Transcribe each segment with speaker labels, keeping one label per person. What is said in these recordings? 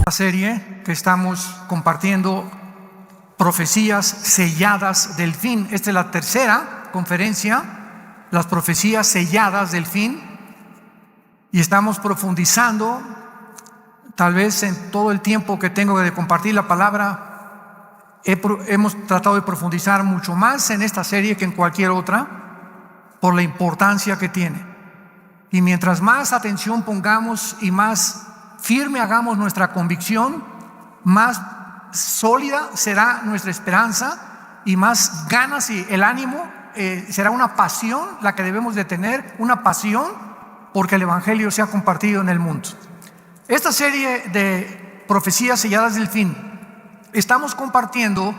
Speaker 1: La serie que estamos compartiendo, Profecías selladas del fin. Esta es la tercera conferencia, las profecías selladas del fin, y estamos profundizando. Tal vez en todo el tiempo que tengo de compartir la palabra, hemos tratado de profundizar mucho más en esta serie que en cualquier otra, por la importancia que tiene. Y mientras más atención pongamos y más firme hagamos nuestra convicción, más sólida será nuestra esperanza y más ganas y el ánimo será una pasión la que debemos de tener, una pasión porque el Evangelio sea compartido en el mundo. Esta serie de profecías selladas del fin, estamos compartiendo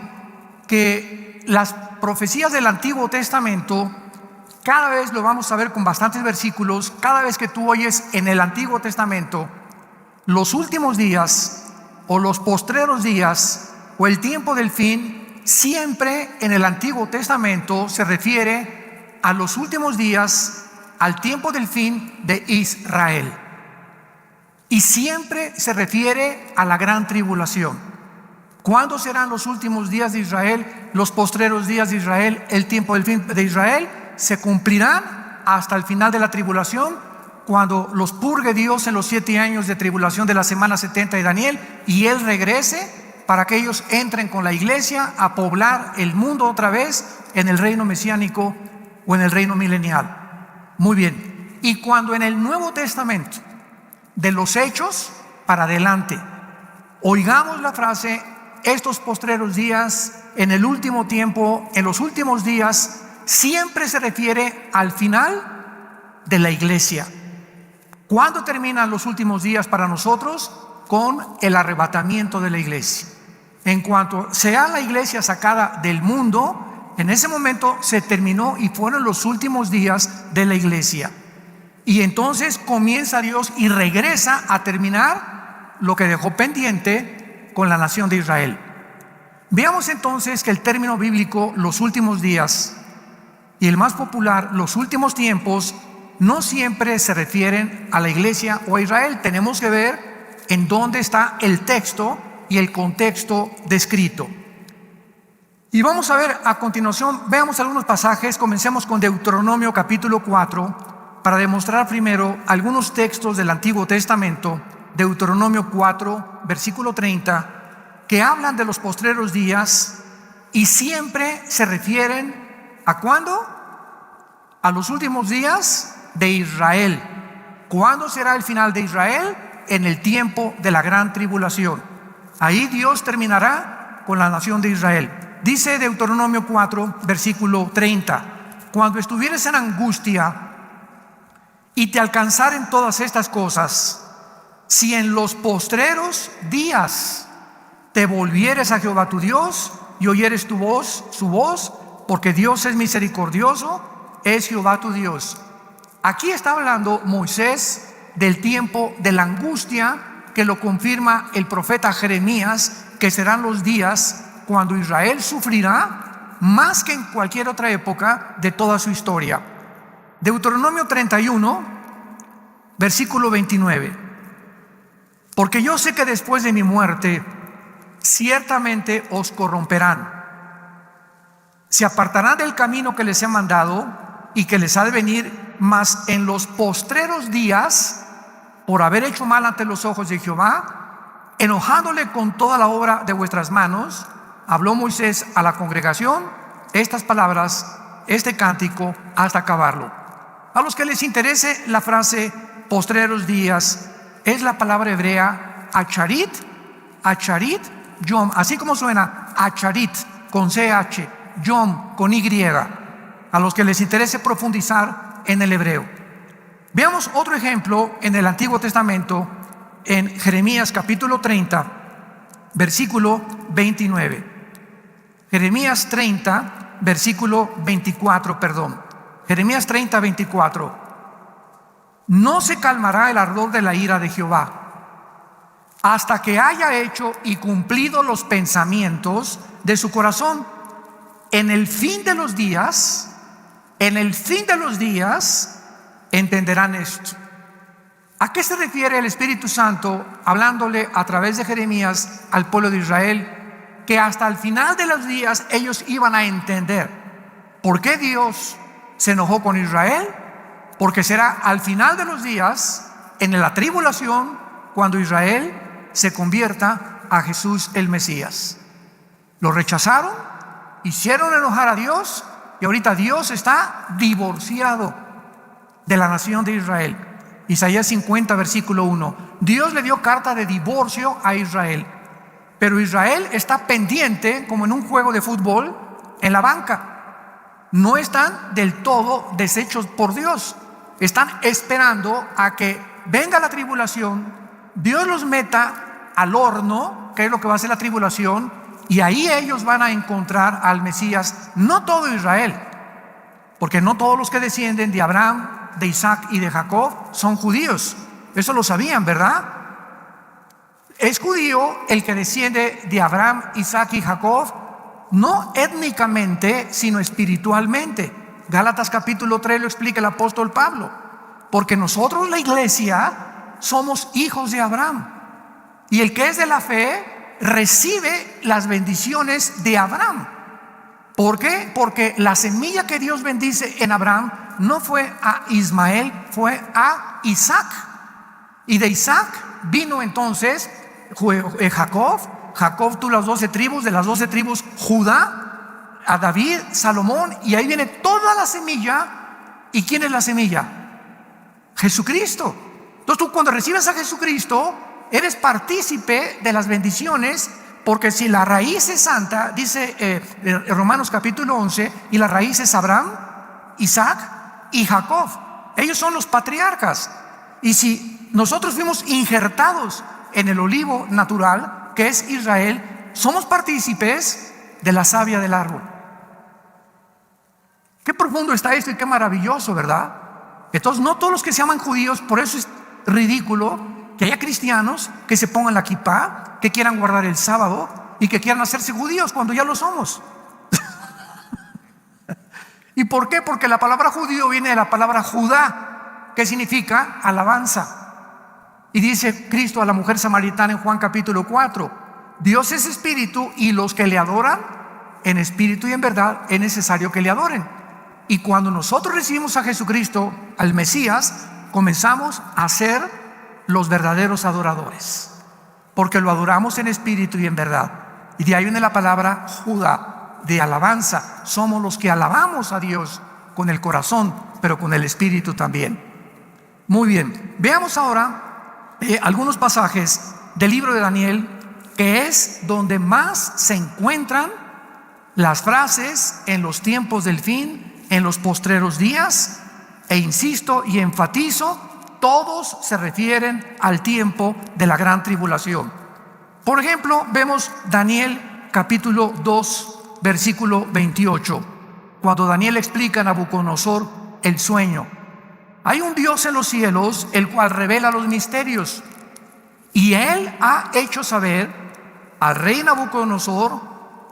Speaker 1: que las profecías del Antiguo Testamento, cada vez lo vamos a ver con bastantes versículos. Cada vez que tú oyes en el Antiguo Testamento los últimos días o los postreros días o el tiempo del fin, siempre en el Antiguo Testamento se refiere a los últimos días, al tiempo del fin de Israel. Y siempre se refiere a la gran tribulación. ¿Cuándo serán los últimos días de Israel, los postreros días de Israel, el tiempo del fin de Israel? Se cumplirán hasta el final de la tribulación, cuando los purgue Dios en los 7 años de tribulación de la semana 70 de Daniel, y Él regrese para que ellos entren con la iglesia a poblar el mundo otra vez en el reino mesiánico o en el reino milenial. Muy bien. Y cuando en el Nuevo Testamento, de los Hechos para adelante, oigamos la frase estos postreros días, en el último tiempo, en los últimos días, siempre se refiere al final de la iglesia. ¿Cuándo terminan los últimos días para nosotros? Con el arrebatamiento de la iglesia. En cuanto sea la iglesia sacada del mundo, en ese momento se terminó y fueron los últimos días de la iglesia. Y entonces comienza Dios y regresa a terminar lo que dejó pendiente con la nación de Israel. Veamos entonces que el término bíblico, los últimos días, y el más popular, los últimos tiempos, no siempre se refieren a la iglesia o a Israel. Tenemos que ver en dónde está el texto y el contexto descrito. Y vamos a ver a continuación, veamos algunos pasajes. Comencemos con Deuteronomio capítulo 4, para demostrar primero algunos textos del Antiguo Testamento. Deuteronomio 4, versículo 30, que hablan de los postreros días y siempre se refieren ¿a cuándo? A los últimos días de Israel. ¿Cuándo será el final de Israel? En el tiempo de la gran tribulación. Ahí Dios terminará con la nación de Israel. Dice Deuteronomio 4, versículo 30, cuando estuvieres en angustia y te alcanzaren todas estas cosas, si en los postreros días te volvieres a Jehová tu Dios y oyeres tu voz, su voz, porque Dios es misericordioso, es Jehová tu Dios. Aquí está hablando Moisés del tiempo de la angustia, que lo confirma el profeta Jeremías, que serán los días cuando Israel sufrirá más que en cualquier otra época de toda su historia. Deuteronomio 31, versículo 29. Porque yo sé que después de mi muerte ciertamente os corromperán, se apartarán del camino que les he mandado y que les ha de venir, mas en los postreros días, por haber hecho mal ante los ojos de Jehová, enojándole con toda la obra de vuestras manos, habló Moisés a la congregación estas palabras, este cántico, hasta acabarlo. A los que les interese la frase postreros días, es la palabra hebrea acharit, yom, así como suena acharit con CH, yom con Y. A los que les interese profundizar en el hebreo, veamos otro ejemplo en el Antiguo Testamento, en Jeremías capítulo 30, versículo 29. Jeremías 30, versículo 24, perdón. Jeremías 30, 24. No se calmará el ardor de la ira de Jehová hasta que haya hecho y cumplido los pensamientos de su corazón. En el fin de los días entenderán esto. ¿A qué se refiere el Espíritu Santo hablándole a través de Jeremías al pueblo de Israel? Que hasta el final de los días ellos iban a entender por qué Dios se enojó con Israel, porque será al final de los días, en la tribulación, cuando Israel se convierta a Jesús el Mesías. Lo rechazaron, hicieron enojar a Dios, y ahorita Dios está divorciado de la nación de Israel. Isaías 50, versículo 1. Dios le dio carta de divorcio a Israel, pero Israel está pendiente, como en un juego de fútbol, en la banca. No están del todo deshechos por Dios. Están esperando a que venga la tribulación, Dios los meta al horno, que es lo que va a hacer la tribulación, y ahí ellos van a encontrar al Mesías. No todo Israel, porque no todos los que descienden de Abraham, de Isaac y de Jacob son judíos. Eso lo sabían, ¿verdad? Es judío el que desciende de Abraham, Isaac y Jacob, no étnicamente, sino espiritualmente. Gálatas capítulo 3 lo explica el apóstol Pablo. Porque nosotros, la iglesia, somos hijos de Abraham. Y el que es de la fe recibe las bendiciones de Abraham. ¿Por qué? Porque la semilla que Dios bendice en Abraham no fue a Ismael, fue a Isaac. Y de Isaac vino entonces Jacob. Jacob tuvo las 12 tribus, de las 12 tribus Judá, a David, Salomón, y ahí viene toda la semilla. ¿Y quién es la semilla? Jesucristo. Entonces tú, cuando recibes a Jesucristo, eres partícipe de las bendiciones, porque si la raíz es santa, dice Romanos capítulo 11, y la raíz es Abraham, Isaac y Jacob. Ellos son los patriarcas. Y si nosotros fuimos injertados en el olivo natural, que es Israel, somos partícipes de la savia del árbol. Qué profundo está esto y qué maravilloso, ¿verdad? Entonces, no todos los que se llaman judíos, por eso es ridículo que haya cristianos que se pongan la kipá, que quieran guardar el sábado y que quieran hacerse judíos cuando ya lo somos. ¿Y por qué? Porque la palabra judío viene de la palabra Judá, que significa alabanza. Y dice Cristo a la mujer samaritana en Juan capítulo 4: Dios es espíritu, y los que le adoran en espíritu y en verdad es necesario que le adoren. Y cuando nosotros recibimos a Jesucristo, al Mesías, comenzamos a ser los verdaderos adoradores, porque lo adoramos en espíritu y en verdad. Y de ahí viene la palabra Judá, de alabanza. Somos los que alabamos a Dios con el corazón, pero con el espíritu también. Muy bien, veamos ahora algunos pasajes del libro de Daniel, que es donde más se encuentran las frases en los tiempos del fin, en los postreros días. E insisto y enfatizo, todos se refieren al tiempo de la gran tribulación. Por ejemplo, vemos Daniel capítulo 2, versículo 28, cuando Daniel explica a Nabucodonosor el sueño. Hay un Dios en los cielos, el cual revela los misterios, y él ha hecho saber al rey Nabucodonosor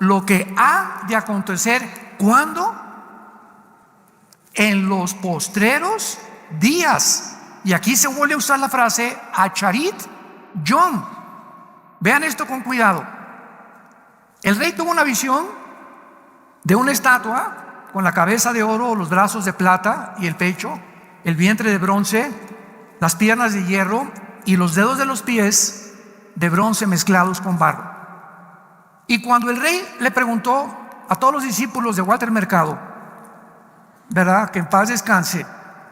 Speaker 1: lo que ha de acontecer. ¿Cuándo? En los postreros días. Y aquí se vuelve a usar la frase Acharit Yom. Vean esto con cuidado. El rey tuvo una visión de una estatua con la cabeza de oro, los brazos de plata y el pecho, el vientre de bronce, las piernas de hierro y los dedos de los pies de bronce mezclados con barro. Y cuando el rey le preguntó a todos los discípulos de Walter Mercado, ¿verdad?, que en paz descanse,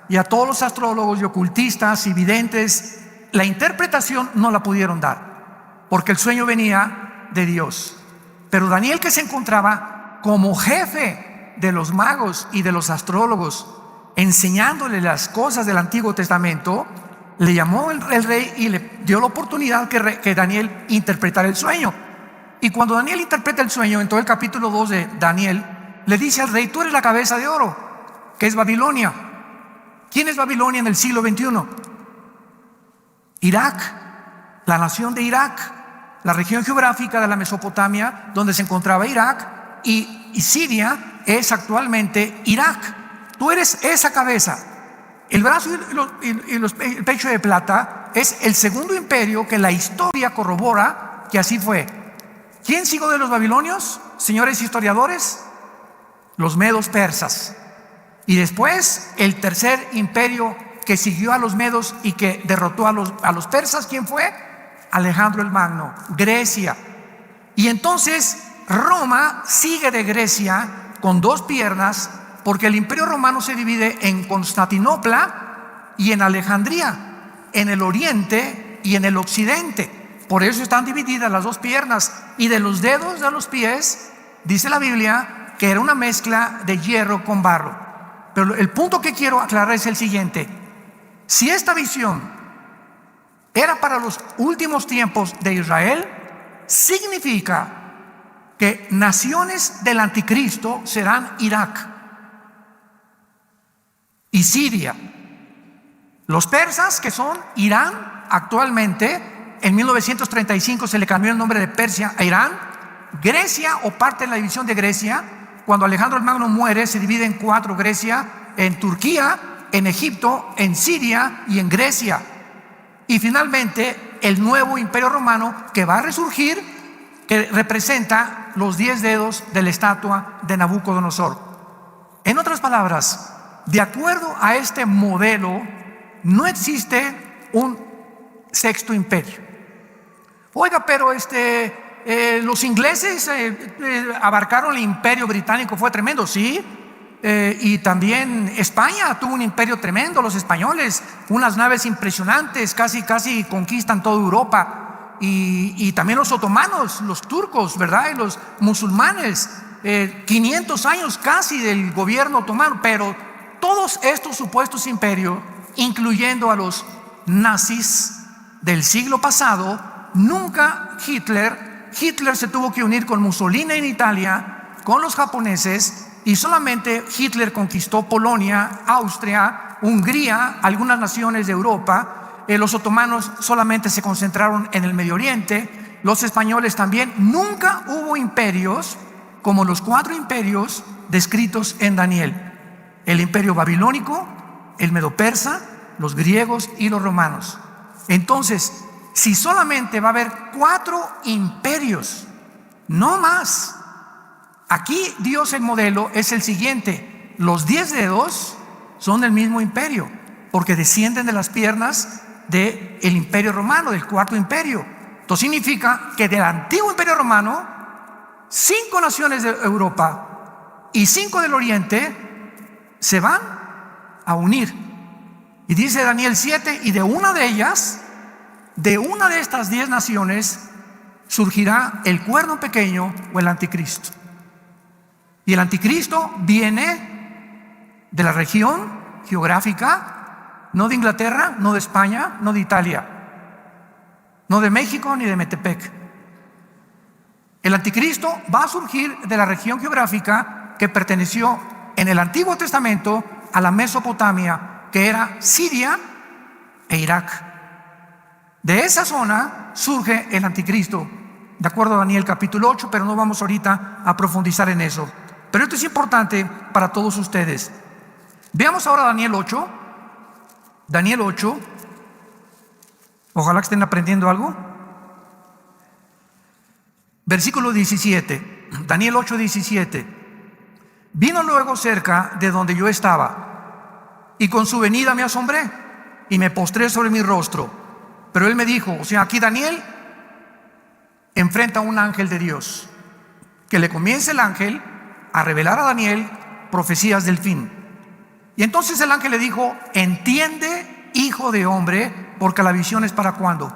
Speaker 1: y a todos los astrólogos y ocultistas y videntes, la interpretación no la pudieron dar, porque el sueño venía de Dios. Pero Daniel, que se encontraba como jefe de los magos y de los astrólogos, enseñándole las cosas del Antiguo Testamento, le llamó el rey y le dio la oportunidad que Daniel interpretara el sueño. Y cuando Daniel interpreta el sueño, en todo el capítulo 2 de Daniel, le dice al rey: tú eres la cabeza de oro, que es Babilonia. ¿Quién es Babilonia en el siglo XXI? Irak, la nación de Irak, la región geográfica de la Mesopotamia, donde se encontraba Irak, y Siria es actualmente Irak. Tú eres esa cabeza. El brazo el pecho de plata es el segundo imperio que la historia corrobora que así fue. ¿Quién siguió de los babilonios, señores historiadores? Los medos persas. Y después el tercer imperio que siguió a los medos y que derrotó a los persas, ¿quién fue? Alejandro el Magno, Grecia. Y entonces Roma sigue de Grecia con dos piernas, porque el imperio romano se divide en Constantinopla y en Alejandría, en el oriente y en el occidente. Por eso están divididas las dos piernas. Y de los dedos de los pies, dice la Biblia, que era una mezcla de hierro con barro. Pero el punto que quiero aclarar es el siguiente: si esta visión era para los últimos tiempos de Israel, significa que naciones del anticristo serán Irak y Siria. Los persas, que son Irán actualmente, en 1935 se le cambió el nombre de Persia a Irán. Grecia, o parte de la división de Grecia, cuando Alejandro el Magno muere, se divide en cuatro: Grecia, en Turquía, en Egipto, en Siria y en Grecia. Y finalmente el nuevo imperio romano, que va a resurgir, que representa los 10 dedos de la estatua de Nabucodonosor. En otras palabras, de acuerdo a este modelo, no existe un sexto imperio. Oiga, pero los ingleses abarcaron el imperio británico, fue tremendo, sí. Y también España tuvo un imperio tremendo, los españoles, unas naves impresionantes, casi conquistan toda Europa. Y también los otomanos, los turcos, ¿verdad? Y los musulmanes, 500 años casi del gobierno otomano. Pero todos estos supuestos imperios, incluyendo a los nazis del siglo pasado, nunca Hitler se tuvo que unir con Mussolini en Italia, con los japoneses, y solamente Hitler conquistó Polonia, Austria, Hungría, algunas naciones de Europa. Los otomanos solamente se concentraron en el Medio Oriente, los españoles también. Nunca hubo imperios como los 4 imperios descritos en Daniel: el imperio babilónico, el medo-persa, los griegos y los romanos. Entonces, si solamente va a haber 4 imperios, no más. Aquí Dios, el modelo es el siguiente: los 10 dedos son del mismo imperio, porque descienden de las piernas del imperio romano, del cuarto imperio. Esto significa que del antiguo imperio romano, 5 naciones de Europa y 5 del oriente se van a unir. Y dice Daniel 7, y de una de ellas, de una de estas 10 naciones, surgirá el cuerno pequeño, o el anticristo. Y el anticristo viene de la región geográfica, no de Inglaterra, no de España, no de Italia, no de México ni de Metepec. El anticristo va a surgir de la región geográfica que perteneció en el Antiguo Testamento a la Mesopotamia, que era Siria e Irak. De esa zona surge el anticristo, de acuerdo a Daniel capítulo 8, pero no vamos ahorita a profundizar en eso. Pero esto es importante para todos ustedes. Veamos ahora Daniel 8. Daniel 8. Ojalá que estén aprendiendo algo. Versículo 17. Daniel 8, 17. Vino luego cerca de donde yo estaba, y con su venida me asombré, y me postré sobre mi rostro. Pero él me dijo, o sea, aquí Daniel enfrenta a un ángel de Dios, que le comienza el ángel a revelar a Daniel profecías del fin. Y entonces el ángel le dijo: entiende, hijo de hombre, porque la visión es para ¿cuándo?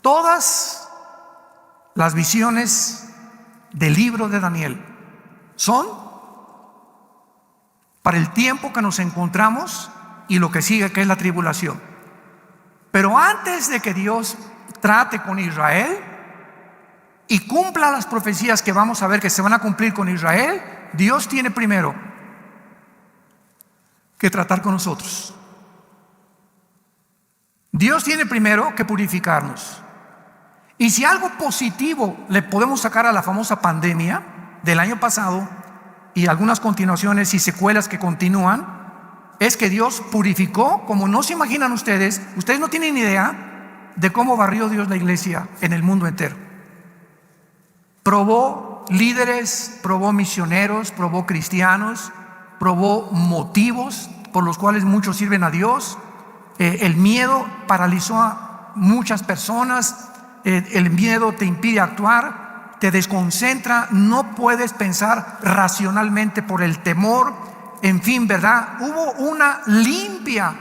Speaker 1: Todas las visiones del libro de Daniel son para el tiempo que nos encontramos y lo que sigue, que es la tribulación. Pero antes de que Dios trate con Israel y cumpla las profecías que vamos a ver que se van a cumplir con Israel, Dios tiene primero que tratar con nosotros. Dios tiene primero que purificarnos. Y si algo positivo le podemos sacar a la famosa pandemia del año pasado y algunas continuaciones y secuelas que continúan, es que Dios purificó, como no se imaginan ustedes no tienen idea de cómo barrió Dios la iglesia en el mundo entero. Probó líderes, probó misioneros, probó cristianos, probó motivos por los cuales muchos sirven a Dios. El miedo paralizó a muchas personas. El miedo te impide actuar, te desconcentra, no puedes pensar racionalmente por el temor. En fin, ¿verdad? Hubo una limpia.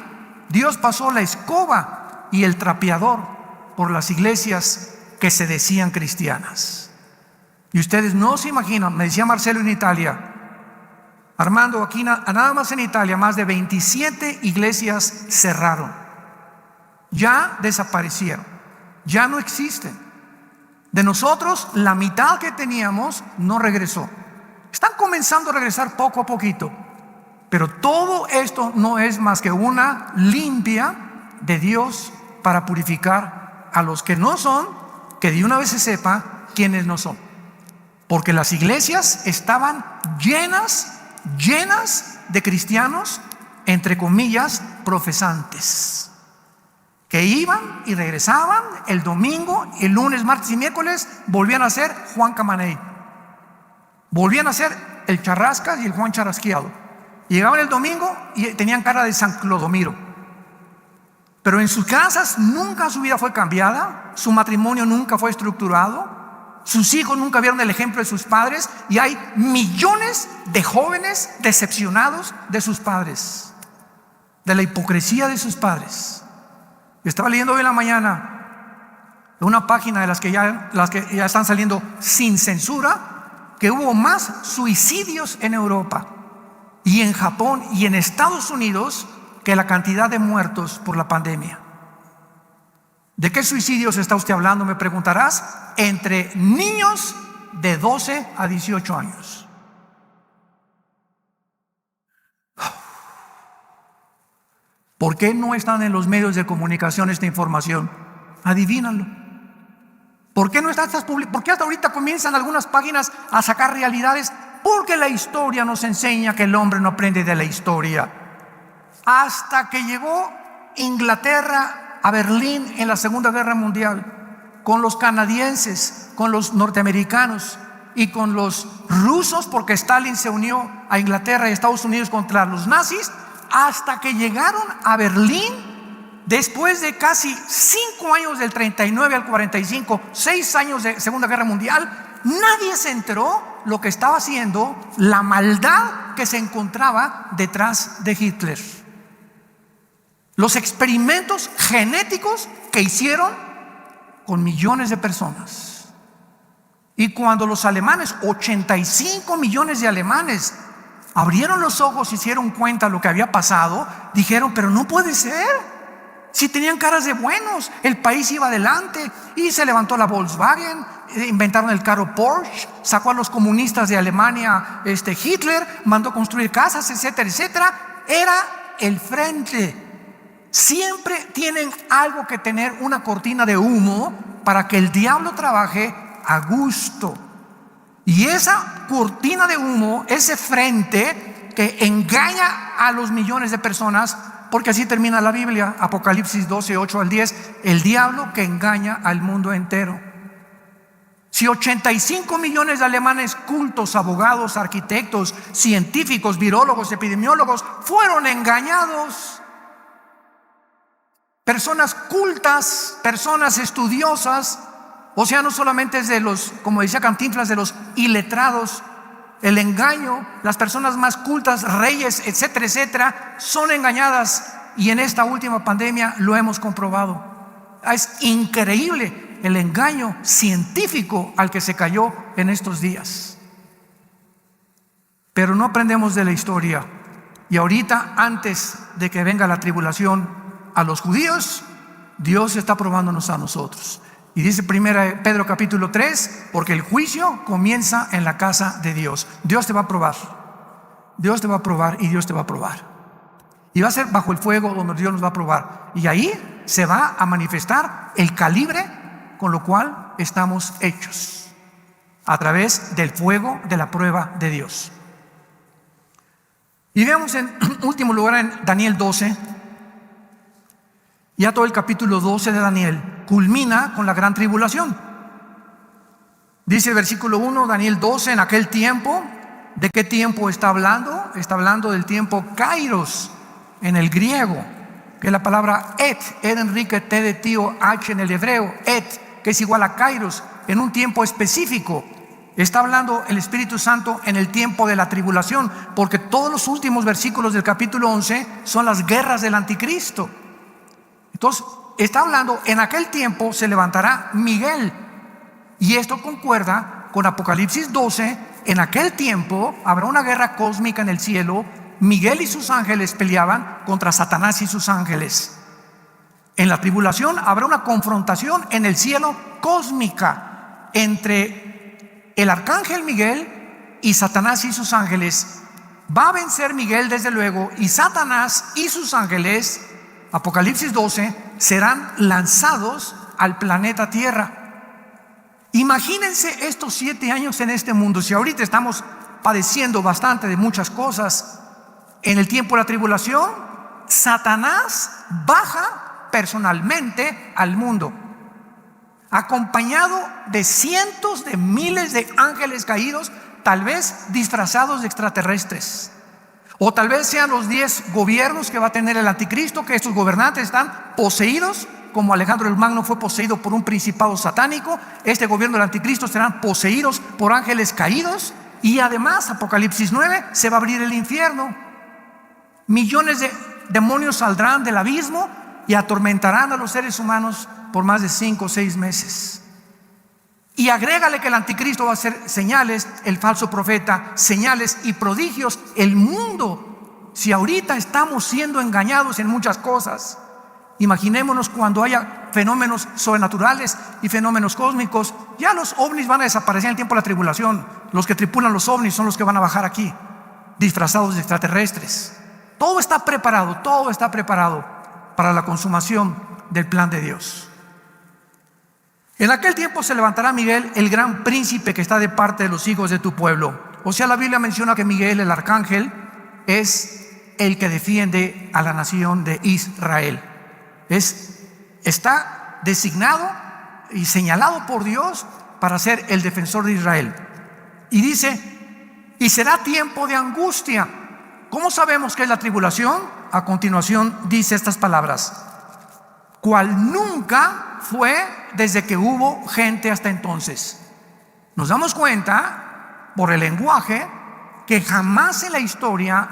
Speaker 1: Dios pasó la escoba y el trapeador por las iglesias que se decían cristianas. Y ustedes no se imaginan, me decía Marcelo en Italia, Armando, aquí nada más en Italia, más de 27 iglesias cerraron. Ya desaparecieron, ya no existen. De nosotros, la mitad que teníamos no regresó. Están comenzando a regresar poco a poquito. Pero todo esto no es más que una limpia de Dios para purificar a los que no son, que de una vez se sepa quiénes no son. Porque las iglesias estaban llenas de cristianos, entre comillas, profesantes, que iban y regresaban el domingo, el lunes, martes y miércoles, volvían a ser Juan Camaney, volvían a ser el Charrascas y el Juan Charrasqueado. Llegaban el domingo y tenían cara de San Clodomiro. Pero en sus casas nunca su vida fue cambiada, su matrimonio nunca fue estructurado, sus hijos nunca vieron el ejemplo de sus padres, y hay millones de jóvenes decepcionados de sus padres, de la hipocresía de sus padres. Yo estaba leyendo hoy en la mañana en una página de las que ya están saliendo sin censura, que hubo más suicidios en Europa y en Japón y en Estados Unidos que la cantidad de muertos por la pandemia. ¿De qué suicidios está usted hablando?, me preguntarás. Entre niños de 12 a 18 años. ¿Por qué no están en los medios de comunicación esta información? Adivínalo. ¿Por qué no están estas publicaciones? ¿Por qué hasta ahorita comienzan algunas páginas a sacar realidades? Porque la historia nos enseña que el hombre no aprende de la historia. Hasta que llegó Inglaterra a Berlín en la Segunda Guerra Mundial, con los canadienses, con los norteamericanos y con los rusos, porque Stalin se unió a Inglaterra y Estados Unidos contra los nazis, hasta que llegaron a Berlín, después de casi 5 años del 39 al 45, 6 años de Segunda Guerra Mundial, nadie se enteró lo que estaba haciendo, la maldad que se encontraba detrás de Hitler. Los experimentos genéticos que hicieron con millones de personas. Y cuando los alemanes, 85 millones de alemanes, abrieron los ojos y se dieron cuenta de lo que había pasado, dijeron: pero no puede ser. Si tenían caras de buenos, el país iba adelante, y se levantó la Volkswagen, inventaron el carro Porsche, sacó a los comunistas de Alemania Hitler, mandó construir casas, etcétera, etcétera. Era el frente. Siempre tienen algo que tener, una cortina de humo, para que el diablo trabaje a gusto. Y esa cortina de humo, ese frente que engaña a los millones de personas, porque así termina la Biblia, Apocalipsis 12, 8 al 10, el diablo que engaña al mundo entero. Si 85 millones de alemanes cultos, abogados, arquitectos, científicos, virólogos, epidemiólogos fueron engañados, personas cultas, personas estudiosas, o sea, no solamente es de los, como decía Cantinflas, de los iletrados, el engaño, las personas más cultas, reyes, etcétera, etcétera, son engañadas, y en esta última pandemia lo hemos comprobado. Es increíble el engaño científico al que se cayó en estos días. Pero no aprendemos de la historia. Y ahorita, antes de que venga la tribulación a los judíos, Dios está probándonos a nosotros. Y dice 1 Pedro capítulo 3, porque el juicio comienza en la casa de Dios. Dios te va a probar. Dios te va a probar y Dios te va a probar. Y va a ser bajo el fuego donde Dios nos va a probar. Y ahí se va a manifestar el calibre con lo cual estamos hechos, a través del fuego de la prueba de Dios. Y veamos en último lugar en Daniel 12. Ya todo el capítulo 12 de Daniel culmina con la gran tribulación. Dice el versículo 1, Daniel 12, en aquel tiempo. ¿De qué tiempo está hablando? Está hablando del tiempo kairos en el griego, que es la palabra et, Enrique, T de tío, H en el hebreo, et, que es igual a kairos, en un tiempo específico. Está hablando el Espíritu Santo en el tiempo de la tribulación, porque todos los últimos versículos del capítulo 11 son las guerras del anticristo. Entonces, está hablando, en aquel tiempo se levantará Miguel, y esto concuerda con Apocalipsis 12. En aquel tiempo habrá una guerra cósmica en el cielo. Miguel y sus ángeles peleaban contra Satanás y sus ángeles. En la tribulación habrá una confrontación en el cielo cósmica entre el arcángel Miguel y Satanás y sus ángeles. Va a vencer Miguel desde luego, y Satanás y sus ángeles, Apocalipsis 12, serán lanzados al planeta Tierra. Imagínense estos 7 años en este mundo. Si ahorita estamos padeciendo bastante de muchas cosas, en el tiempo de la tribulación, Satanás baja personalmente al mundo, acompañado de cientos de miles de ángeles caídos, tal vez disfrazados de extraterrestres, o tal vez sean los 10 gobiernos que va a tener el anticristo, que estos gobernantes están poseídos, como Alejandro el Magno fue poseído por un principado satánico. Este gobierno del anticristo serán poseídos por ángeles caídos, y además Apocalipsis 9, se va a abrir el infierno. Millones de demonios saldrán del abismo y atormentarán a los seres humanos por más de 5 o 6 meses. Y agrégale que el anticristo va a hacer señales, el falso profeta, señales y prodigios. El mundo, si ahorita estamos siendo engañados en muchas cosas, imaginémonos cuando haya fenómenos sobrenaturales y fenómenos cósmicos. Ya los ovnis van a desaparecer en el tiempo de la tribulación. Los que tripulan los ovnis son los que van a bajar aquí, disfrazados de extraterrestres. Todo está preparado para la consumación del plan de Dios. En aquel tiempo se levantará Miguel, el gran príncipe que está de parte de los hijos de tu pueblo. O sea, la Biblia menciona que Miguel, el arcángel, es el que defiende a la nación de Israel. Está designado y señalado por Dios para ser el defensor de Israel. Y dice, y será tiempo de angustia. ¿Cómo sabemos que es la tribulación? A continuación dice estas palabras: cual nunca fue desde que hubo gente hasta entonces. Nos damos cuenta por el lenguaje que jamás en la historia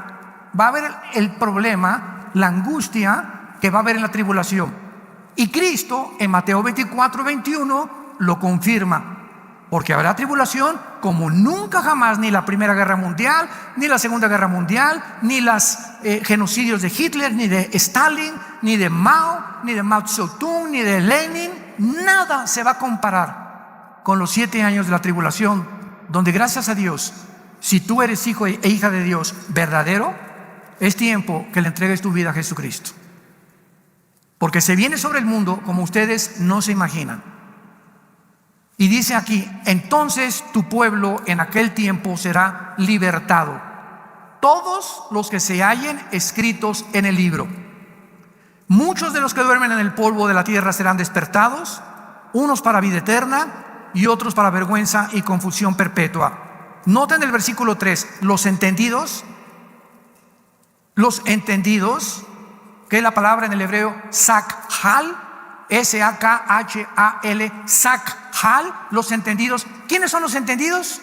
Speaker 1: va a haber el problema, la angustia que va a haber en la tribulación. Y Cristo en Mateo 24:21 lo confirma, porque habrá tribulación como nunca jamás, ni la Primera Guerra Mundial, ni la Segunda Guerra Mundial, ni los genocidios de Hitler, ni de Stalin, ni de Mao, ni de Mao Zedong, ni de Lenin. Nada se va a comparar con los 7 años de la tribulación, donde gracias a Dios, si tú eres hijo e hija de Dios verdadero, es tiempo que le entregues tu vida a Jesucristo, porque se viene sobre el mundo como ustedes no se imaginan. Y dice aquí, entonces tu pueblo en aquel tiempo será libertado, todos los que se hallen escritos en el libro. Muchos de los que duermen en el polvo de la tierra serán despertados, unos para vida eterna y otros para vergüenza y confusión perpetua. Noten el versículo 3, los entendidos, que es la palabra en el hebreo sakhal, S-A-K-H-A-L, sakhal, los entendidos. ¿Quiénes son los entendidos?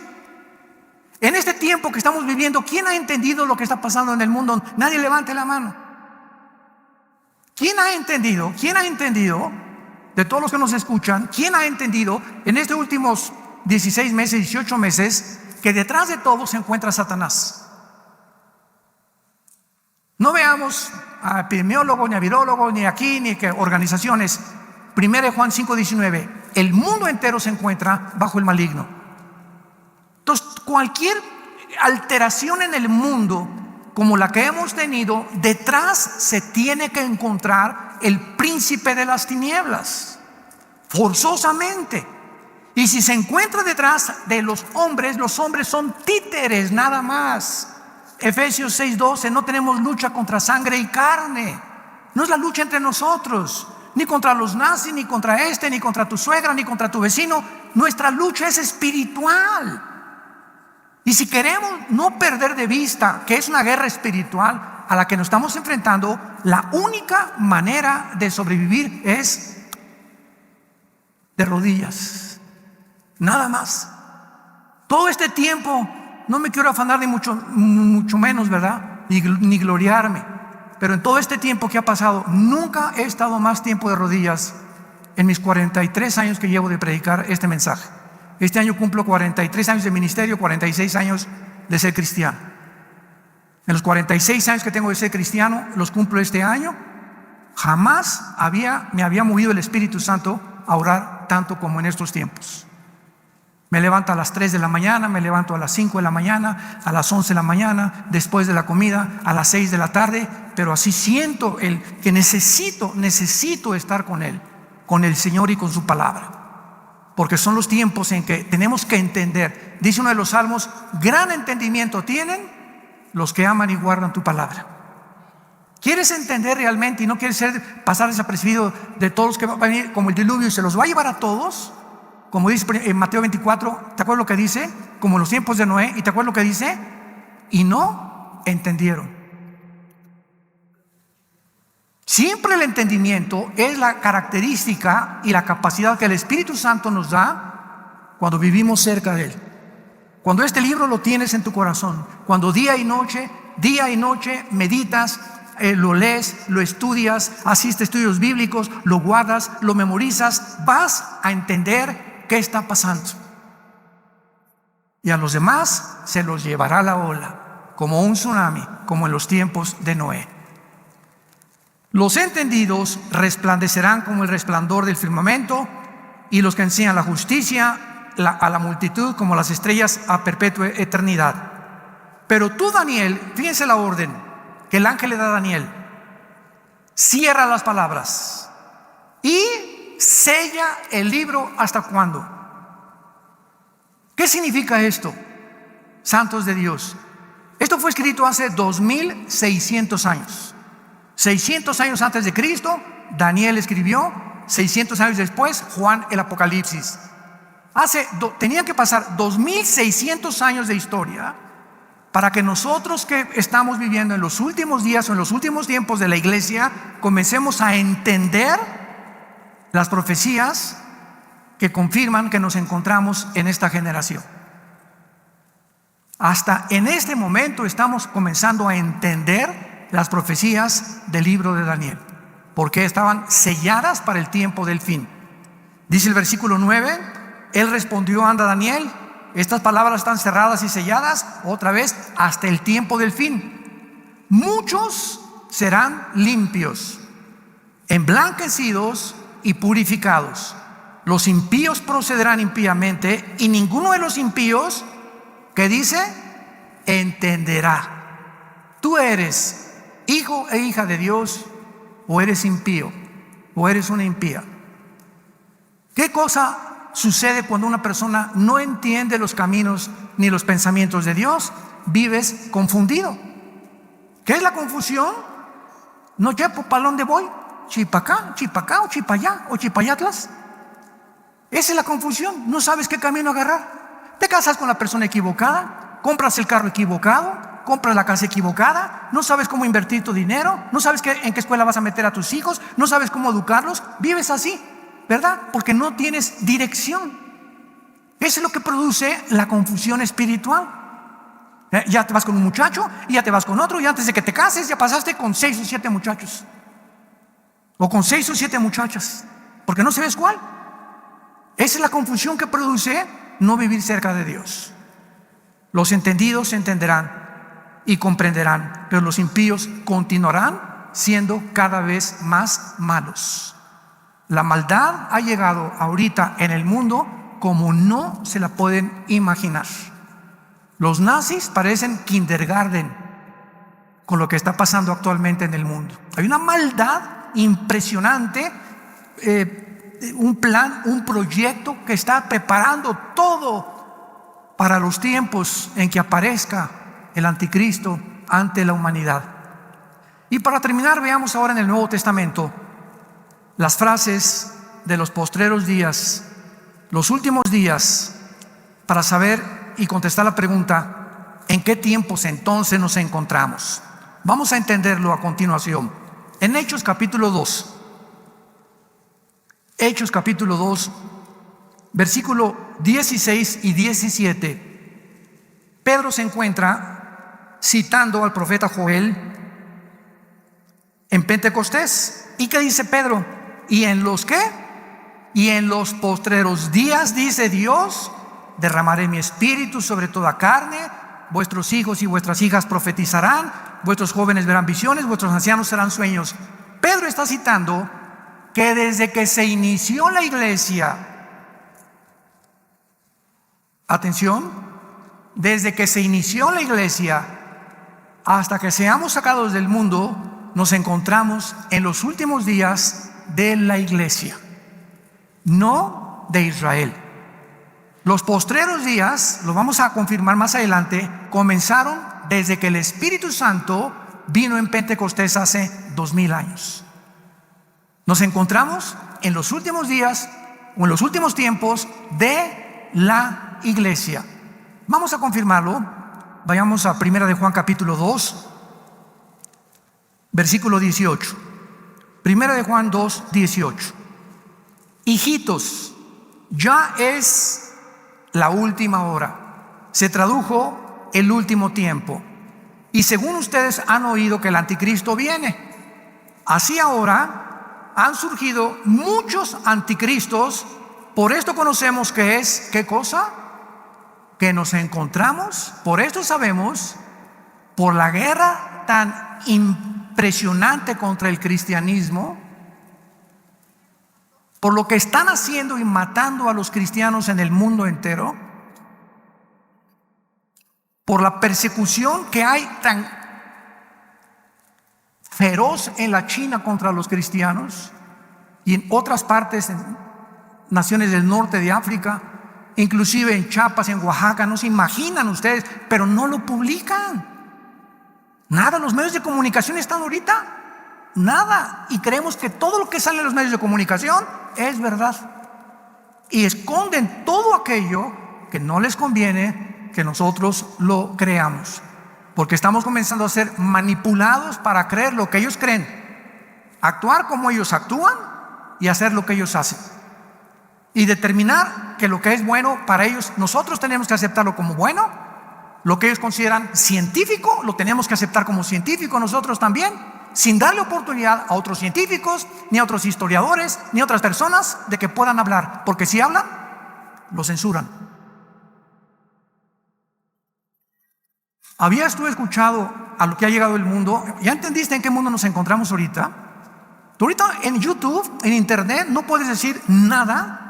Speaker 1: En este tiempo que estamos viviendo, ¿quién ha entendido lo que está pasando en el mundo? Nadie levante la mano. ¿Quién ha entendido? ¿Quién ha entendido? De todos los que nos escuchan, ¿quién ha entendido en estos últimos 16 meses, 18 meses, que detrás de todo se encuentra Satanás? No veamos a epidemiólogos, ni a virólogos, ni aquí, ni que organizaciones. 1 Juan 5:19, el mundo entero se encuentra bajo el maligno. Entonces, cualquier alteración en el mundo como la que hemos tenido, detrás se tiene que encontrar el príncipe de las tinieblas, forzosamente. Y si se encuentra detrás de los hombres son títeres nada más. Efesios 6:12, no tenemos lucha contra sangre y carne. No es la lucha entre nosotros, ni contra los nazis, ni contra ni contra tu suegra, ni contra tu vecino. Nuestra lucha es espiritual. Y si queremos no perder de vista que es una guerra espiritual a la que nos estamos enfrentando, la única manera de sobrevivir es de rodillas, nada más. Todo este tiempo, no me quiero afanar ni mucho menos, ¿verdad? Ni gloriarme, pero en todo este tiempo que ha pasado, nunca he estado más tiempo de rodillas en mis 43 años que llevo de predicar este mensaje. Este año cumplo 43 años de ministerio, 46 años de ser cristiano. En los 46 años que tengo de ser cristiano, los cumplo este año. Jamás me había movido el Espíritu Santo a orar tanto como en estos tiempos. Me levanto a las 3 de la mañana, me levanto a las 5 de la mañana, a las 11 de la mañana, después de la comida, a las 6 de la tarde, pero así siento que necesito estar con Él, con el Señor y con su palabra. Porque son los tiempos en que tenemos que entender. Dice uno de los salmos, gran entendimiento tienen los que aman y guardan tu palabra. ¿Quieres entender realmente y no quieres pasar desapercibido de todos los que van a venir como el diluvio y se los va a llevar a todos? Como dice en Mateo 24, ¿te acuerdas lo que dice? Como en los tiempos de Noé. ¿Y te acuerdas lo que dice? Y no entendieron. Siempre el entendimiento es la característica y la capacidad que el Espíritu Santo nos da cuando vivimos cerca de Él. Cuando este libro lo tienes en tu corazón, cuando día y noche meditas, lo lees, lo estudias, asistes a estudios bíblicos, lo guardas, lo memorizas, vas a entender qué está pasando. Y a los demás se los llevará la ola, como un tsunami, como en los tiempos de Noé. Los entendidos resplandecerán como el resplandor del firmamento, y los que enseñan la justicia a la multitud como las estrellas a perpetua eternidad. Pero tú, Daniel, fíjense la orden que el ángel le da a Daniel: cierra las palabras y sella el libro. ¿Hasta cuándo? ¿Qué significa esto, santos de Dios? Esto fue escrito hace 2600 años. 600 años antes de Cristo, Daniel escribió. 600 años después, Juan el Apocalipsis. Tenían que pasar 2600 años de historia para que nosotros que estamos viviendo en los últimos días o en los últimos tiempos de la iglesia comencemos a entender las profecías que confirman que nos encontramos en esta generación. Hasta en este momento estamos comenzando a entender las profecías del libro de Daniel, porque estaban selladas para el tiempo del fin. Dice el versículo 9: él respondió: anda, Daniel, estas palabras están cerradas y selladas otra vez hasta el tiempo del fin. Muchos serán limpios, emblanquecidos y purificados. Los impíos procederán impíamente, y ninguno de los impíos, ¿qué dice? Entenderá. Tú eres hijo e hija de Dios, o eres impío, o eres una impía. ¿Qué cosa sucede cuando una persona no entiende los caminos ni los pensamientos de Dios? Vives confundido. ¿Qué es la confusión? No llepo para dónde voy, chipacá, o chipallá, o chipayatlas. Esa es la confusión. No sabes qué camino agarrar. Te casas con la persona equivocada, compras el carro equivocado, compras la casa equivocada, no sabes cómo invertir tu dinero, no sabes en qué escuela vas a meter a tus hijos, no sabes cómo educarlos. Vives así, ¿verdad? Porque no tienes dirección. Eso es lo que produce la confusión espiritual. Ya te vas con un muchacho y ya te vas con otro, y antes de que te cases ya pasaste con 6 o 7 muchachos, o con 6 o 7 muchachas, porque no sabes cuál. Esa es la confusión que produce no vivir cerca de Dios. Los entendidos entenderán y comprenderán, pero los impíos continuarán siendo cada vez más malos. La maldad ha llegado ahorita en el mundo como no se la pueden imaginar. Los nazis parecen kindergarten con lo que está pasando actualmente en el mundo. Hay una maldad impresionante, un plan, un proyecto que está preparando todo para los tiempos en que aparezca el anticristo ante la humanidad. Y para terminar, veamos ahora en el Nuevo Testamento las frases de los postreros días, los últimos días, para saber y contestar la pregunta: ¿en qué tiempos entonces nos encontramos? Vamos a entenderlo a continuación. En Hechos capítulo 2, Hechos capítulo 2, versículo 16 y 17, Pedro se encuentra citando al profeta Joel en Pentecostés. ¿Y qué dice Pedro? ¿Y en los qué? Y en los postreros días, dice Dios, derramaré mi espíritu sobre toda carne, vuestros hijos y vuestras hijas profetizarán, vuestros jóvenes verán visiones, vuestros ancianos serán sueños. Pedro está citando que desde que se inició la iglesia, atención, desde que se inició la iglesia hasta que seamos sacados del mundo, nos encontramos en los últimos días de la iglesia, no de Israel. Los postreros días, lo vamos a confirmar más adelante, comenzaron desde que el Espíritu Santo vino en Pentecostés hace 2000 años. Nos encontramos en los últimos días o en los últimos tiempos de la iglesia. Vamos a confirmarlo. Vayamos a 1 de Juan capítulo 2, versículo 18. 1 de Juan 2, 18. Hijitos, ya es la última hora. Se tradujo el último tiempo. Y según ustedes han oído que el anticristo viene, así ahora han surgido muchos anticristos. Por esto conocemos que es, ¿qué cosa? Que nos encontramos, por esto sabemos, por la guerra tan impresionante contra el cristianismo, por lo que están haciendo y matando a los cristianos en el mundo entero, por la persecución que hay tan feroz en la China contra los cristianos y en otras partes, en naciones del norte de África, inclusive en Chiapas, en Oaxaca. No se imaginan ustedes, pero no lo publican. Nada, los medios de comunicación están ahorita, nada, y creemos que todo lo que sale en los medios de comunicación es verdad, y esconden todo aquello que no les conviene que nosotros lo creamos, porque estamos comenzando a ser manipulados para creer lo que ellos creen, actuar como ellos actúan y hacer lo que ellos hacen, y determinar que lo que es bueno para ellos, nosotros tenemos que aceptarlo como bueno. Lo que ellos consideran científico, lo tenemos que aceptar como científico nosotros también, sin darle oportunidad a otros científicos, ni a otros historiadores, ni a otras personas de que puedan hablar, porque si hablan, lo censuran. ¿Habías tú escuchado a lo que ha llegado el mundo? ¿Ya entendiste en qué mundo nos encontramos ahorita? Tú ahorita en YouTube, en internet, no puedes decir nada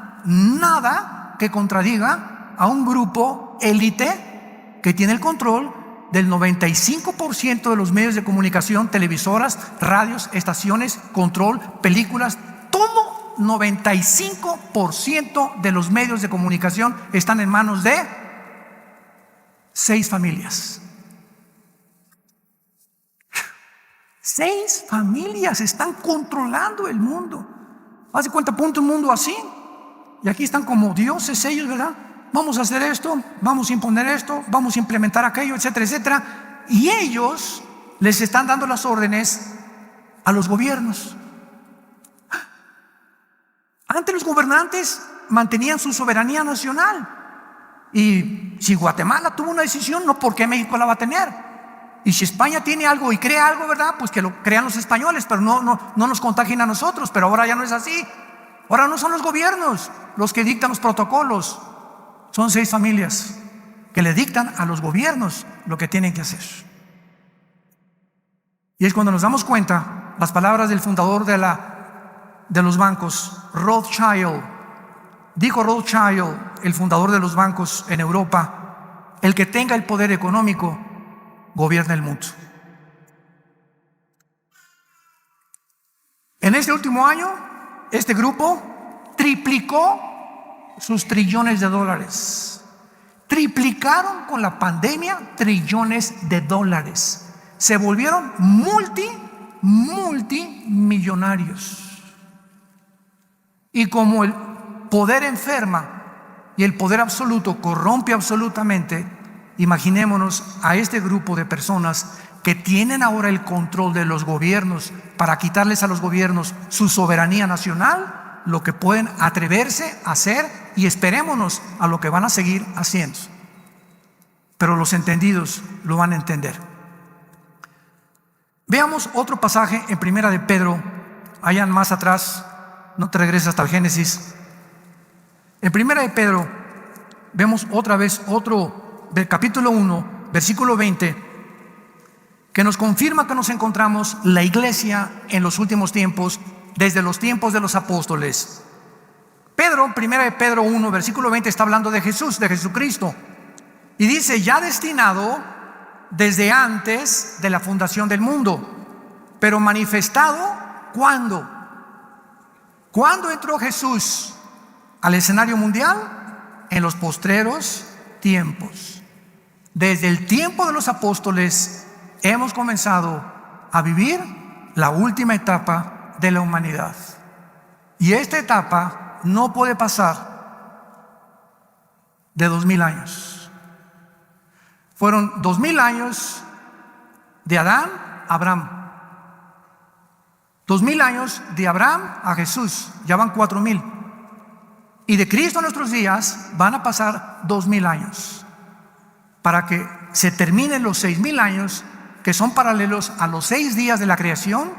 Speaker 1: que contradiga a un grupo élite que tiene el control del 95% de los medios de comunicación, televisoras, radios, estaciones, control, películas, todo 95% de los medios de comunicación están en manos de 6 familias. 6 familias están controlando el mundo. Haz de cuenta, ponte un mundo así, y aquí están como dioses ellos, ¿verdad? Vamos a hacer esto, vamos a imponer esto, vamos a implementar aquello, etcétera, etcétera. Y ellos les están dando las órdenes a los gobiernos. Antes los gobernantes mantenían su soberanía nacional. Y si Guatemala tuvo una decisión, no, ¿por qué México la va a tener? Y si España tiene algo y crea algo, ¿verdad? Pues que lo crean los españoles, pero no nos contagien a nosotros. Pero ahora ya no es así. Ahora no son los gobiernos los que dictan los protocolos. Son 6 familias que le dictan a los gobiernos lo que tienen que hacer. Y es cuando nos damos cuenta las palabras del fundador de los bancos, Rothschild. Dijo Rothschild, el fundador de los bancos en Europa: el que tenga el poder económico gobierna el mundo. En este último año, este grupo triplicó sus trillones de dólares. triplicaron con la pandemia trillones de dólares. Se volvieron multimillonarios. Y como el poder enferma y el poder absoluto corrompe absolutamente, imaginémonos a este grupo de personas que tienen ahora el control de los gobiernos para quitarles a los gobiernos su soberanía nacional, lo que pueden atreverse a hacer, y esperémonos a lo que van a seguir haciendo. Pero los entendidos lo van a entender. Veamos otro pasaje en Primera de Pedro, allá más atrás, no te regreses hasta el Génesis. En Primera de Pedro vemos otra vez otro del capítulo 1, versículo 20, que nos confirma que nos encontramos la iglesia en los últimos tiempos, desde los tiempos de los apóstoles. Pedro, Primera de Pedro 1, versículo 20, está hablando de Jesús, de Jesucristo, y dice: ya destinado desde antes de la fundación del mundo, pero manifestado ¿cuándo? ¿Cuándo entró Jesús al escenario mundial? En los postreros tiempos. Desde el tiempo de los apóstoles hemos comenzado a vivir la última etapa de la humanidad. Y esta etapa no puede pasar de 2000 años. Fueron 2000 años de Adán a Abraham. 2000 años de Abraham a Jesús, ya van 4000. Y de Cristo a nuestros días van a pasar 2000 años, para que se terminen los 6000 años, que son paralelos a los 6 días de la creación,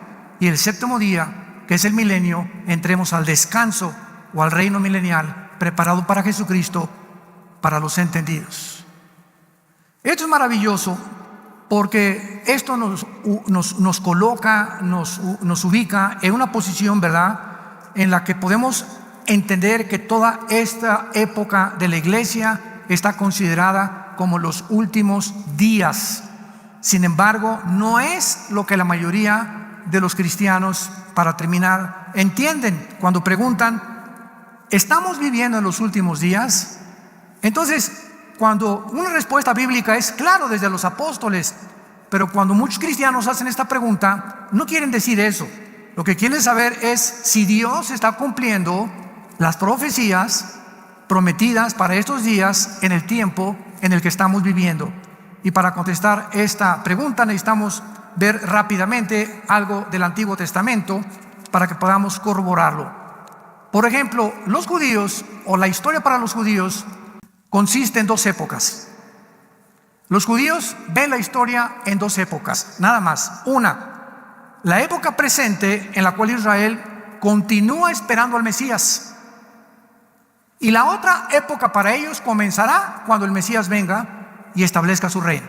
Speaker 1: y el séptimo día, que es el milenio, entremos al descanso o al reino milenial preparado para Jesucristo, para los entendidos. Esto es maravilloso, porque esto nos coloca, nos ubica en una posición, ¿verdad?, en la que podemos entender que toda esta época de la iglesia está considerada como los últimos días. Sin embargo, no es lo que la mayoría de los cristianos, para terminar, entienden cuando preguntan: ¿estamos viviendo en los últimos días? Entonces, cuando una respuesta bíblica es claro desde los apóstoles, pero cuando muchos cristianos hacen esta pregunta, no quieren decir eso. Lo que quieren saber es si Dios está cumpliendo las profecías prometidas para estos días en el tiempo en el que estamos viviendo. Y para contestar esta pregunta necesitamos ver rápidamente algo del Antiguo Testamento para que podamos corroborarlo. Por ejemplo, los judíos, o la historia para los judíos, consiste en 2 épocas. Los judíos ven la historia en 2 épocas, nada más. Una, la época presente, en la cual Israel continúa esperando al Mesías. Y la otra época para ellos comenzará cuando el Mesías venga y establezca su reino.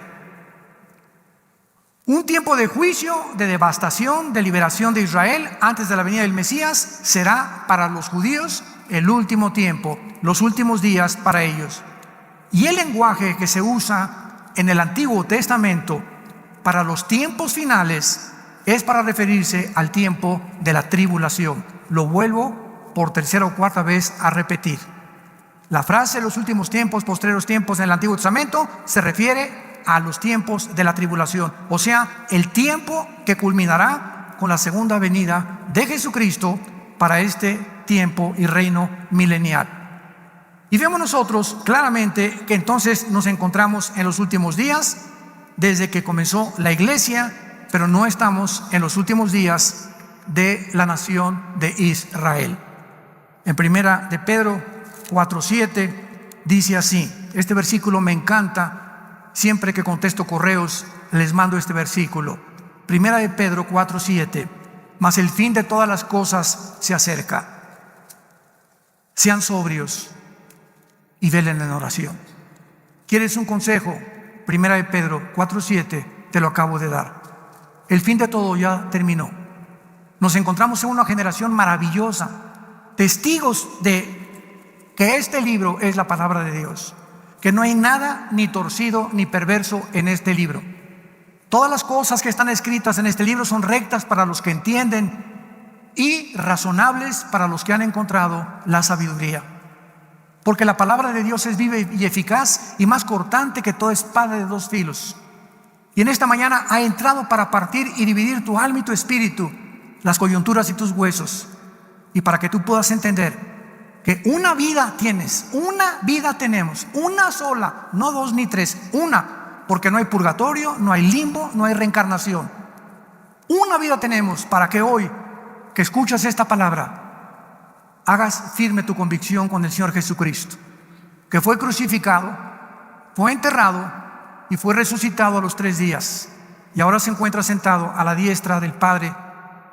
Speaker 1: Un tiempo de juicio, de devastación, de liberación de Israel antes de la venida del Mesías será para los judíos el último tiempo, los últimos días para ellos. Y el lenguaje que se usa en el Antiguo Testamento para los tiempos finales es para referirse al tiempo de la tribulación. Lo vuelvo por tercera o cuarta vez a repetir. La frase los últimos tiempos, postreros tiempos en el Antiguo Testamento se refiere a los tiempos de la tribulación, o sea, el tiempo que culminará con la segunda venida de Jesucristo para este tiempo y reino milenial. Y vemos nosotros claramente que entonces nos encontramos en los últimos días desde que comenzó la iglesia, pero no estamos en los últimos días de la nación de Israel. En Primera de Pedro 4:7 dice así, este versículo me encanta, siempre que contesto correos les mando este versículo. Primera de Pedro 4:7, mas el fin de todas las cosas se acerca. Sean sobrios y velen en oración. ¿Quieres un consejo? Primera de Pedro 4:7 te lo acabo de dar. El fin de todo ya terminó. Nos encontramos en una generación maravillosa, testigos de que este libro es la palabra de Dios, que no hay nada ni torcido ni perverso en este libro. Todas las cosas que están escritas en este libro son rectas para los que entienden y razonables para los que han encontrado la sabiduría. Porque la palabra de Dios es viva y eficaz y más cortante que toda espada de dos filos. Y en esta mañana ha entrado para partir y dividir tu alma y tu espíritu, las coyunturas y tus huesos. Y para que tú puedas entender que una vida tienes, una vida tenemos, una sola, no dos ni tres, una, porque no hay purgatorio, no hay limbo, no hay reencarnación. Una vida tenemos para que hoy, que escuchas esta palabra, hagas firme tu convicción con el Señor Jesucristo, que fue crucificado, fue enterrado y fue resucitado a los 3 días. Y ahora se encuentra sentado a la diestra del Padre,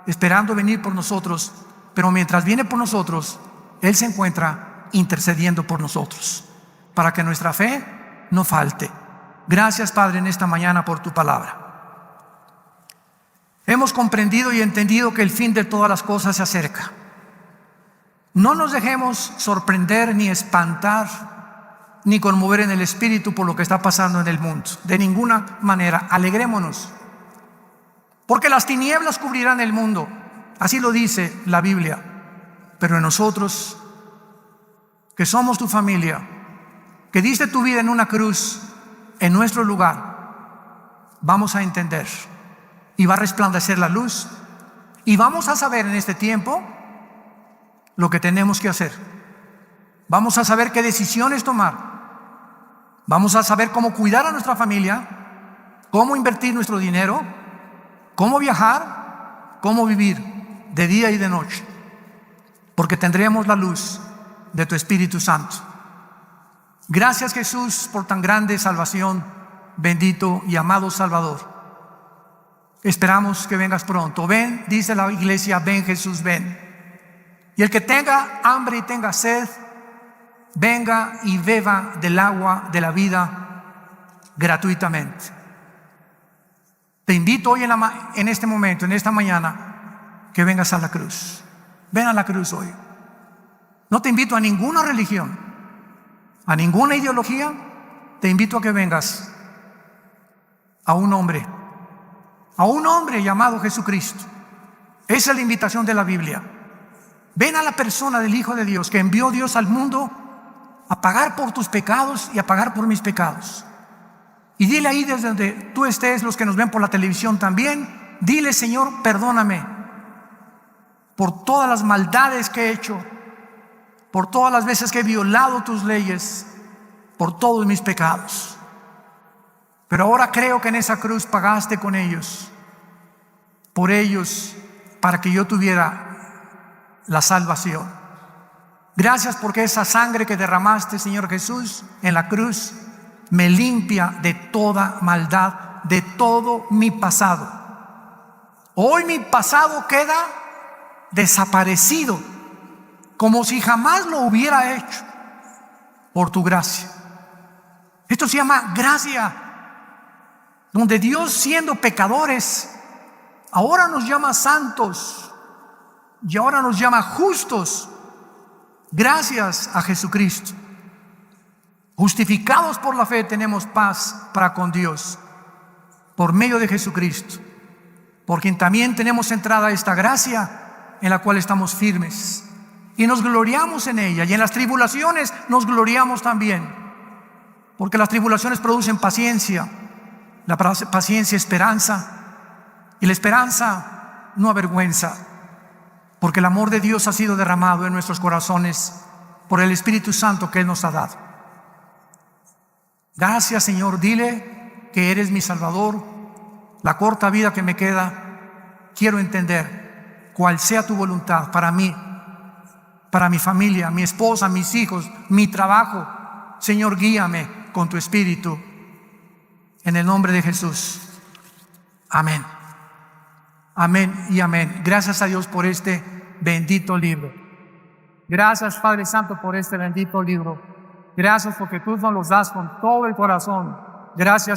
Speaker 1: esperando venir por nosotros. Pero mientras viene por nosotros, Él se encuentra intercediendo por nosotros, para que nuestra fe no falte. Gracias, Padre, en esta mañana por tu palabra. Hemos comprendido y entendido que el fin de todas las cosas se acerca. No nos dejemos sorprender ni espantar ni conmover en el espíritu por lo que está pasando en el mundo. De ninguna manera. Alegrémonos, porque las tinieblas cubrirán el mundo. Así lo dice la Biblia. Pero en nosotros, que somos tu familia, que diste tu vida en una cruz en nuestro lugar, vamos a entender y va a resplandecer la luz, y vamos a saber en este tiempo lo que tenemos que hacer. Vamos a saber qué decisiones tomar. Vamos a saber cómo cuidar a nuestra familia, cómo invertir nuestro dinero, cómo viajar, cómo vivir de día y de noche, porque tendremos la luz de tu Espíritu Santo. Gracias, Jesús, por tan grande salvación, bendito y amado Salvador. Esperamos que vengas pronto. Ven, dice la iglesia, ven Jesús, ven. Y el que tenga hambre y tenga sed, venga y beba del agua de la vida gratuitamente. Te invito hoy en este momento, en esta mañana, que vengas a la cruz. Ven a la cruz hoy. No te invito a ninguna religión, a ninguna ideología. Te invito a que vengas a un hombre llamado Jesucristo. Esa es la invitación de la Biblia. Ven a la persona del Hijo de Dios, que envió Dios al mundo a pagar por tus pecados y a pagar por mis pecados. Y dile ahí desde donde tú estés, los que nos ven por la televisión también, dile: Señor, perdóname por todas las maldades que he hecho, por todas las veces que he violado tus leyes, por todos mis pecados. Pero ahora creo que en esa cruz pagaste con ellos, por ellos, para que yo tuviera la salvación. Gracias porque esa sangre que derramaste, Señor Jesús, en la cruz, me limpia de toda maldad, de todo mi pasado. Hoy mi pasado queda desaparecido, como si jamás lo hubiera hecho, por tu gracia. Esto se llama gracia, donde Dios, siendo pecadores, ahora nos llama santos y ahora nos llama justos. Gracias a Jesucristo. Justificados por la fe, tenemos paz para con Dios por medio de Jesucristo, por quien también tenemos entrada a esta gracia en la cual estamos firmes y nos gloriamos en ella. Y en las tribulaciones nos gloriamos también, porque las tribulaciones producen paciencia, la paciencia esperanza, y la esperanza no avergüenza, porque el amor de Dios ha sido derramado en nuestros corazones por el Espíritu Santo que Él nos ha dado. Gracias, Señor. Dile que eres mi Salvador. La corta vida que me queda, quiero entender cuál sea tu voluntad para mí, para mi familia, mi esposa, mis hijos, mi trabajo. Señor, guíame con tu Espíritu, en el nombre de Jesús. Amén. Amén y amén. Gracias a Dios por este bendito libro. Gracias, Padre Santo, por este bendito libro. Gracias porque tú nos los das con todo el corazón. Gracias.